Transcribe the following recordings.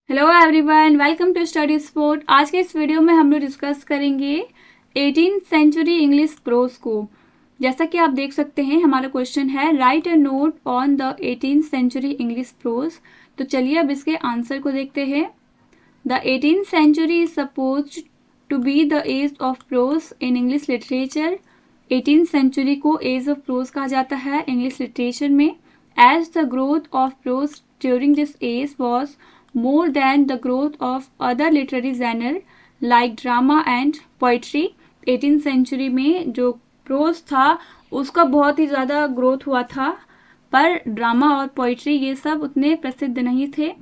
Hello everyone, welcome to study sport. आज के इस वीडियो में हम लोग डिस्कस करेंगे 18th सेंचुरी इंग्लिश प्रोज को। जैसा कि आप देख सकते हैं, हमारा क्वेश्चन है write a note on the 18th century English prose. तो चलिए अब इसके आंसर को देखते हैं। The 18th century is suppose to be the age of prose in English literature. 18th century को एज ऑफ प्रोज कहा जाता है इंग्लिश लिटरेचर में। As the growth of prose during this age was more than the growth of other literary genre like drama and poetry। 18th century में जो pros था उसका बहुत ही ज़्यादा ग्रोथ हुआ था, पर ड्रामा और पोइट्री ये सब उतने प्रसिद्ध नहीं थे।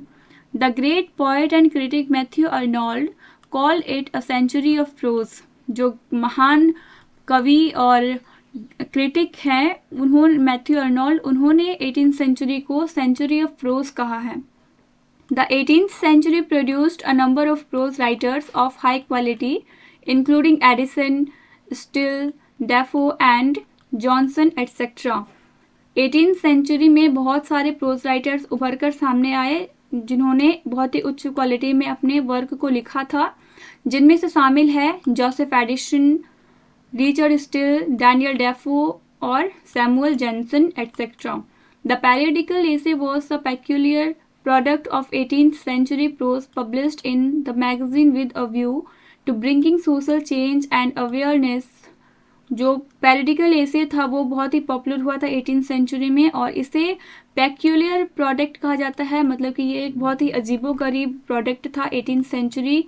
The great poet and critic Matthew Arnold call it a century of prose. जो महान कवि और क्रिटिक हैं मैथ्यू अर्नोल्ड, उन्होंने 18th सेंचुरी को सेंचुरी ऑफ प्रोज कहा है। The 18th century produced a number of prose writers of high quality, including Addison, Steele, Defoe and Johnson etc. 18th century में बहुत सारे प्रोज राइटर्स उभर कर सामने आए जिन्होंने बहुत ही उच्च क्वालिटी में अपने वर्क को लिखा था, जिनमें से शामिल है Joseph Addison, Richard Steele, Daniel Defoe और Samuel Johnson etc. The periodical essay was a peculiar product of 18th century prose published in the magazine with a view to bringing social change and awareness। जो पेरिडिकल एसे था वो बहुत ही popular हुआ था 18th century में, और इसे पेक्यूलियर प्रोडक्ट कहा जाता है। मतलब कि ये एक बहुत ही अजीबोगरीब प्रोडक्ट था 18th सेंचुरी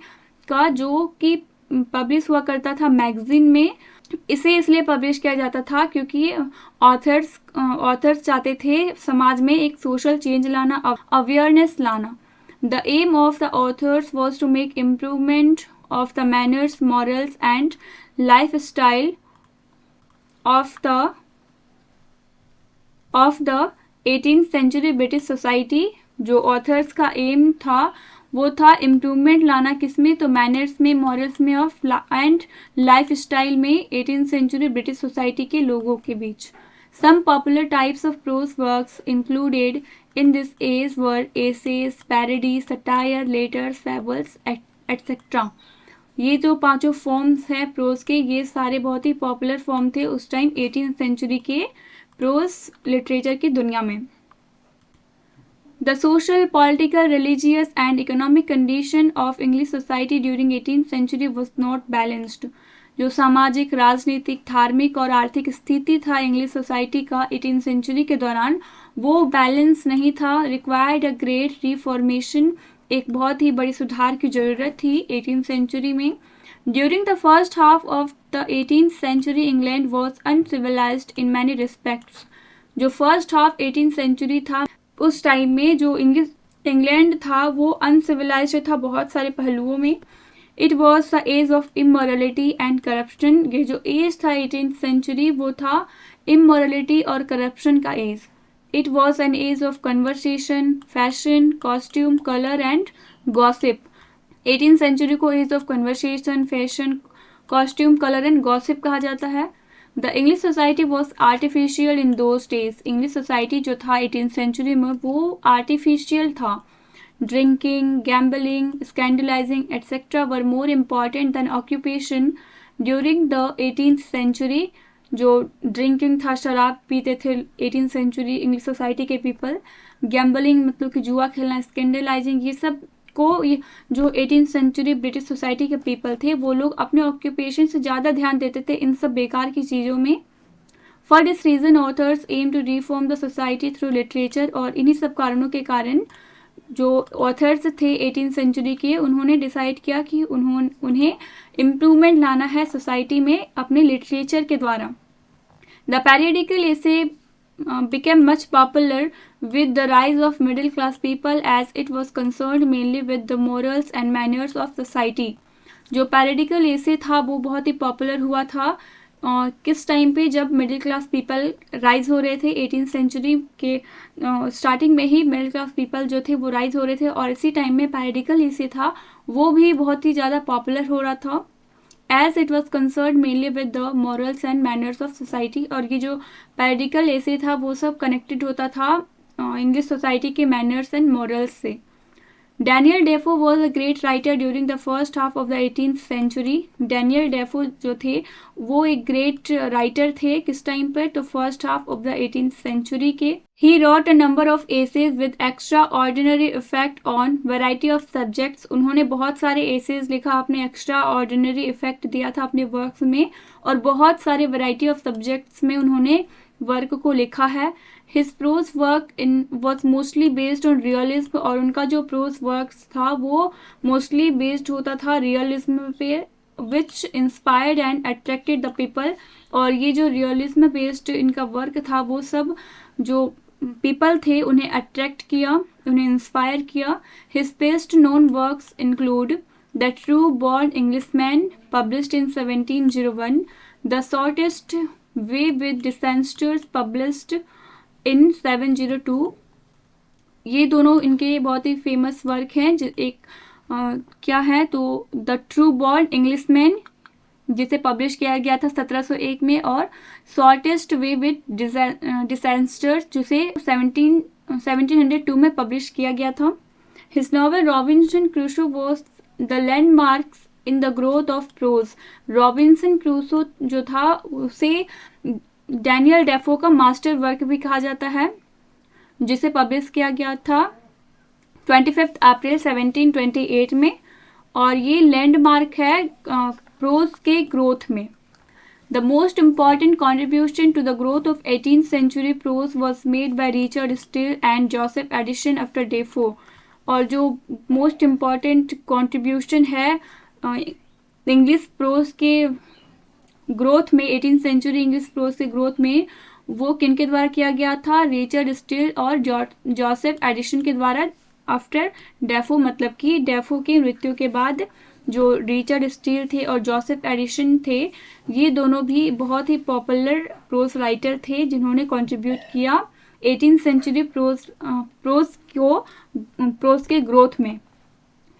का, जो कि पब्लिश हुआ करता था मैगजीन में। इसे इसलिए पब्लिश किया जाता था क्योंकि ऑथर्स चाहते थे समाज में एक सोशल चेंज लाना, अवेयरनेस लाना। The aim of the authors was to make improvement of the manners, morals and life style of the 18th century British society. जो ऑथर्स का एम था वो था इम्प्रूवमेंट लाना, किसमें? तो मैनर्स में, मॉरल्स में एंड लाइफ स्टाइल में 18th सेंचुरी ब्रिटिश सोसाइटी के लोगों के बीच। Some popular types of prose works included in this age were essays, parody, satire, letters, fables etcetera. ये जो पांचों फॉर्म्स हैं प्रोज के, ये सारे बहुत ही पॉपुलर फॉर्म थे उस टाइम 18th सेंचुरी के प्रोज लिटरेचर की दुनिया में। The social, political, religious and economic condition of English society during 18th century was not balanced। जो सामाजिक, राजनीतिक, धार्मिक और आर्थिक स्थिति था इंग्लिश सोसाइटी का 18th सेंचुरी के दौरान, वो बैलेंस नहीं था। रिक्वायर्ड अ ग्रेट रिफॉर्मेशन, एक बहुत ही बड़ी सुधार की ज़रूरत थी 18th सेंचुरी में। During the first half of the 18th century England was uncivilised in many respects. जो फर्स्ट हाफ 18th सेंचुरी था उस टाइम में जो इंग्लैंड था वो अनसिविलाइज था बहुत सारे पहलुओं में। It was the age of immorality and corruption. ये जो एज था 18th सेंचुरी वो था इमोरलिटी और करप्शन का age. It was an age of conversation, fashion, costume, colour and gossip. 18th century को age of conversation, fashion, costume, colour and gossip कहा जाता है। The English society was artificial in those days. English society जो था 18th century में वो artificial था। Drinking, gambling, scandalising etcetera were more important than occupation during the 18th century. जो drinking था, शराब पीते थे 18th सेंचुरी इंग्लिश सोसाइटी के पीपल। गैम्बलिंग मतलब कि जुआ खेलना, स्कैंडलाइजिंग, ये सब को ये जो 18th सेंचुरी ब्रिटिश सोसाइटी के पीपल थे वो लोग अपने ऑक्यूपेशन से ज़्यादा ध्यान देते थे इन सब बेकार की चीज़ों में। For this reason authors aim to reform the society through literature. और इन्हीं सब कारणों के कारण जो ऑथर्स थे 18th सेंचुरी के, उन्होंने डिसाइड किया कि उन्हें इम्प्रूवमेंट लाना है सोसाइटी में अपने लिटरेचर के द्वारा। The periodical essay became much popular with the rise of middle class people as it was concerned mainly with the morals and manners of society। जो पैरिडिकल एसे था वो बहुत ही पॉपुलर हुआ था किस टाइम पे? जब मिडिल क्लास पीपल राइज हो रहे थे 18th सेंचुरी के स्टार्टिंग में ही मिडिल क्लास पीपल जो थे वो राइज हो रहे थे, और इसी टाइम में पैरिडिकल एसे था वो भी बहुत ही ज़्यादा पॉपुलर हो रहा था। As it was concern mainly with the morals and manners of society. और ये जो पैरिडिकल एसे था वो सब कनेक्टेड होता था इंग्लिश सोसाइटी के मैनर्स एंड मॉरल्स से। Daniel Defoe was a great writer during the first half of the 18th century. Daniel Defoe जो थे वो एक ग्रेट राइटर थे किस टाइम पर, तो first half of the 18th century के। He wrote a number of essays with extraordinary effect on variety of subjects. उन्होंने बहुत सारे एसेज लिखा, अपने एक्स्ट्रा ऑर्डिनरी इफेक्ट दिया था अपने वर्क्स में, और बहुत सारे वैरायटी ऑफ सब्जेक्ट्स में उन्होंने वर्क को लिखा है। His prose work in was mostly based on realism, और उनका जो प्रोज वर्क्स था वो मोस्टली बेस्ड होता था रियलिज्म पे, which inspired and attracted the people. और ये जो रियलिज्म बेस्ड इनका वर्क था वो सब जो पीपल थे उन्हें अट्रैक्ट किया, उन्हें इंस्पायर किया। His best known works include the true born Englishman published in 1701, the shortest way with dissenters published in 702। ये दोनों इनके बहुत ही फेमस वर्क हैं। एक क्या है तो द ट्रू बॉर्न इंग्लिशमैन जिसे पब्लिश किया गया था 1701 में, और शॉर्टेस्ट वे विद डिसेंस्टर्स जिसे 1702 में पब्लिश किया गया था। His novel Robinson Crusoe was the landmarks in the growth of pros. Robinson Crusoe जो था उसे डैनियल डेफो का मास्टर वर्क भी कहा जाता है, जिसे पब्लिश किया गया था 25 अप्रैल 1728 में, और ये लैंडमार्क है प्रोज के ग्रोथ में। The most important contribution to the growth of 18th century prose was made by Richard Steele and Joseph Addison after Defoe. और जो मोस्ट इम्पॉर्टेंट कॉन्ट्रीब्यूशन है इंग्लिश प्रोज के ग्रोथ में, 18th सेंचुरी इंग्लिश प्रोज के growth में, वो किनके द्वारा किया गया था, रिचर्ड स्टील और जोसेफ एडिसन के द्वारा आफ्टर डेफो, मतलब कि डेफो की मृत्यु के बाद जो रिचर्ड स्टील थे और जोसेफ एडिसन थे, ये दोनों भी बहुत ही पॉपुलर प्रोज राइटर थे जिन्होंने कंट्रीब्यूट किया 18th सेंचुरी प्रोज के ग्रोथ में।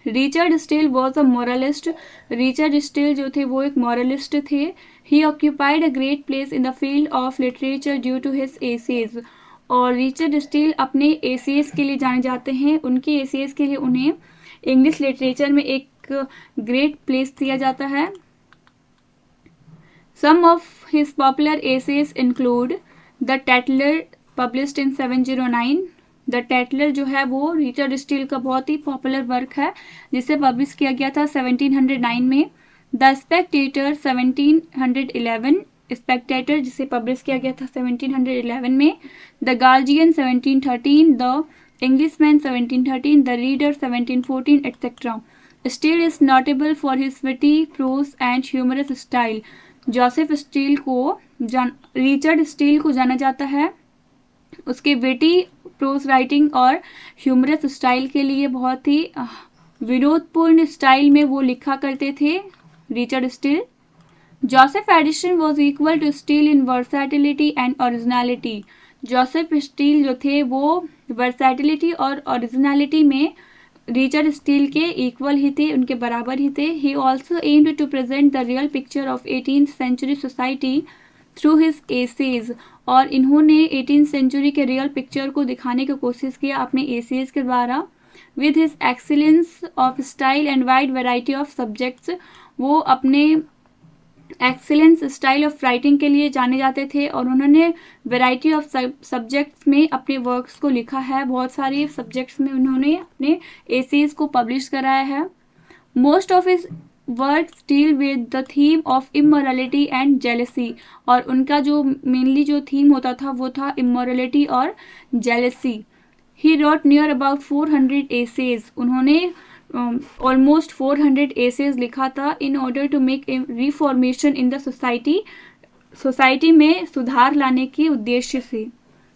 Richard Steele was a moralist. Richard Steele जो थे वो एक मोरलिस्ट थे। He occupied a great place in the field of literature due to his essays. और रिचर्ड स्टील अपने एसेज के लिए जाने जाते हैं, उनके एसेज के लिए उन्हें इंग्लिश लिटरेचर में एक ग्रेट प्लेस दिया जाता है। Some of his popular essays include the Tatler published in 709। The Tatler जो है वो रिचर्ड स्टील का बहुत ही पॉपुलर वर्क है जिसे पब्लिश किया गया था 1709 में। द स्पेक्टेटर 1711, स्पेक्टेटर जिसे पब्लिश किया गया था 1711 में। The Guardian 1713, the Englishman 1713, the Reader 1714 etcetera. Steele is notable for his witty prose and humorous style. Joseph Steele को रिचर्ड स्टील को जाना जाता है उसके विटी प्रोज राइटिंग और ह्यूमरस स्टाइल के लिए। बहुत ही विनोदपूर्ण स्टाइल में वो लिखा करते थे Richard Steele. Joseph Addison was equal to Steele in versatility and originality. Joseph Steele जो थे वो वर्सैटिलिटी और ओरिजिनलिटी में रिचर्ड स्टील के इक्वल ही थे, उनके बराबर ही थे। He also aimed to present the real picture of 18th century society through his essays. और इन्होंने 18th सेंचुरी के रियल पिक्चर को दिखाने की कोशिश किया अपने एसेज के द्वारा। With his excellence of style and wide variety of subjects, वो अपने एक्सीलेंस स्टाइल ऑफ राइटिंग के लिए जाने जाते थे और उन्होंने वैरायटी ऑफ सब्जेक्ट्स में अपने वर्क्स को लिखा है। बहुत सारे सब्जेक्ट्स में उन्होंने अपने एसेज को पब्लिश कराया है। Most of his works deal with the theme of immorality and jealousy. और उनका जो मेनली जो थीम होता था वो था इमोरलिटी और jealousy. He wrote near about 400 essays. उन्होंने ऑलमोस्ट 400 एसेज लिखा था in order to make a reformation in the society में सुधार लाने के उद्देश्य से।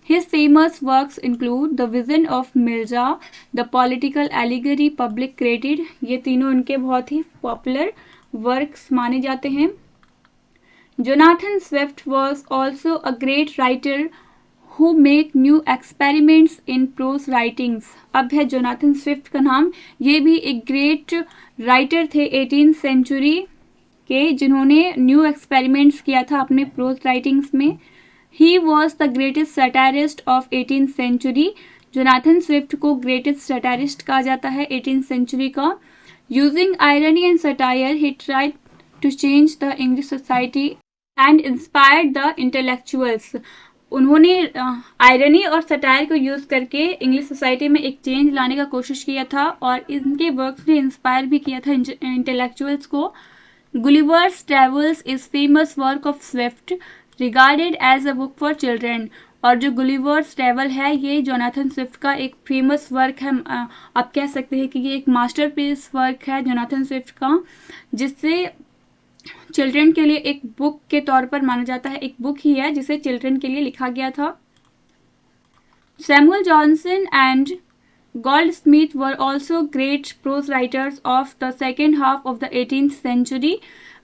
His famous works include The Vision of Mirza, The Political Allegory, Public Credit। ये तीनों उनके बहुत ही पॉपुलर वर्क्स माने जाते हैं। Jonathan Swift was also a great writer who make new experiments in prose writings। अब है जोनाथन स्विफ्ट का नाम। ये भी एक ग्रेट राइटर थे 18th सेंचुरी के जिन्होंने न्यू एक्सपेरिमेंट्स किया था अपने प्रोज राइटिंग्स में। He was the greatest satirist of 18th century। Jonathan Swift को ग्रेटेस्ट सैटारिस्ट कहा जाता है 18th सेंचुरी का। Using irony and satire he tried to change the English society and inspired the intellectuals. उन्होंने irony और satire को use करके English society में एक चेंज लाने का कोशिश किया था और इनके वर्क्स ने इंस्पायर भी किया था इंटेलेक्चुअल्स को। Gulliver's Travels is famous work of Swift regarded as a book for children. और जो गुलिवर्स ट्रेवल है ये जोनाथन स्विफ्ट का एक फेमस वर्क है। आप कह सकते हैं कि ये एक मास्टरपीस वर्क है जोनाथन स्विफ्ट का, जिससे चिल्ड्रन के लिए एक बुक के तौर पर माना जाता है। एक बुक ही है जिसे चिल्ड्रन के लिए लिखा गया था। Samuel Johnson and Goldsmith were also great prose writers of the second half of the 18th century.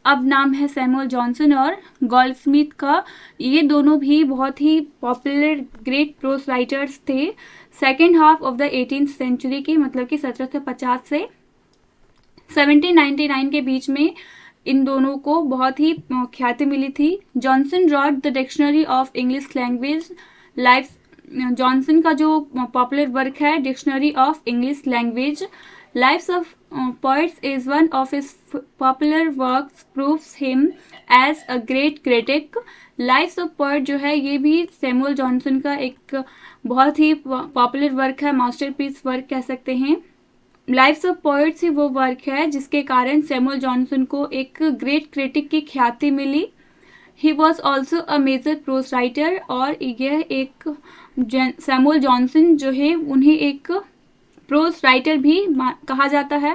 अब नाम है सैमुअल जॉनसन और गोल्डस्मिथ का। ये दोनों भी बहुत ही पॉपुलर ग्रेट प्रोज राइटर्स थे second half of the 18th century की, मतलब कि 1750 से 1799 के बीच में इन दोनों को बहुत ही ख्याति मिली थी। Johnson wrote the dictionary of English language life. Johnson का जो पॉपुलर वर्क है dictionary of English language lives of poets is one of his popular works proves him as a great critic. Lives of poet जो है ये भी Samuel Johnson का एक बहुत ही पॉपुलर वर्क है, मास्टरपीस वर्क कह सकते हैं। लाइव्स ऑफ पोएट्स ही वो वर्क है जिसके कारण सैमुअल जॉनसन को एक ग्रेट क्रिटिक की ख्याति मिली। He was also a major prose writer. और यह एक सैमुअल जॉनसन जो है उन्हें एक प्रोज राइटर भी कहा जाता है।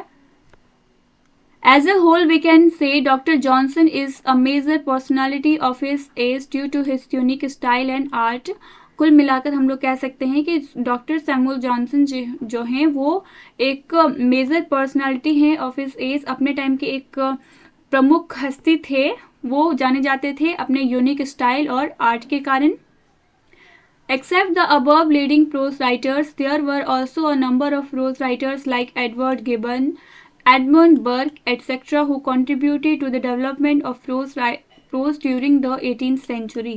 As a whole we can say doctor Johnson is a major personality of his age due to his unique style and art. कुल मिलाकर हम लोग कह सकते हैं कि डॉक्टर सैमुअल जॉनसन जो हैं वो एक मेजर पर्सनालिटी हैं ऑफ हिज एज। अपने टाइम के एक प्रमुख हस्ती थे, वो जाने जाते थे अपने यूनिक स्टाइल और आर्ट के कारण। Except the above leading prose writers, there were also a number of prose writers like Edward Gibbon, Edmund Burke, etc., who contributed to the development of prose during the 18th century.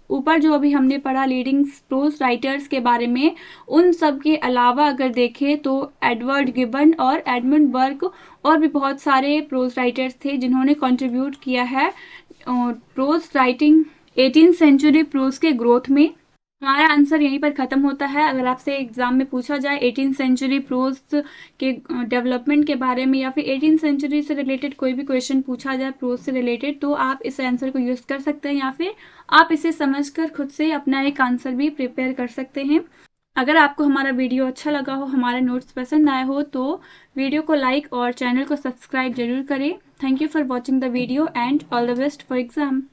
ऊपर जो अभी हमने पढ़ा leading pros writers के बारे में, उन सब के अलावा अगर देखें तो एडवर्ड गिबन और एडमंड बर्क और भी बहुत सारे प्रोज राइटर्स थे जिन्होंने कंट्रीब्यूट किया है prose writing 18th century prose के ग्रोथ में। हमारा आंसर यहीं पर ख़त्म होता है। अगर आपसे एग्जाम में पूछा जाए 18th सेंचुरी प्रोज के डेवलपमेंट के बारे में या फिर 18th सेंचुरी से रिलेटेड कोई भी क्वेश्चन पूछा जाए प्रोज से रिलेटेड, तो आप इस आंसर को यूज़ कर सकते हैं या फिर आप इसे समझकर खुद से अपना एक आंसर भी प्रिपेयर कर सकते हैं। अगर आपको हमारा वीडियो अच्छा लगा हो, हमारे नोट्स पसंद आए हो, तो वीडियो को लाइक और चैनल को सब्सक्राइब जरूर करें। Thank you for watching the video and all the best for exam.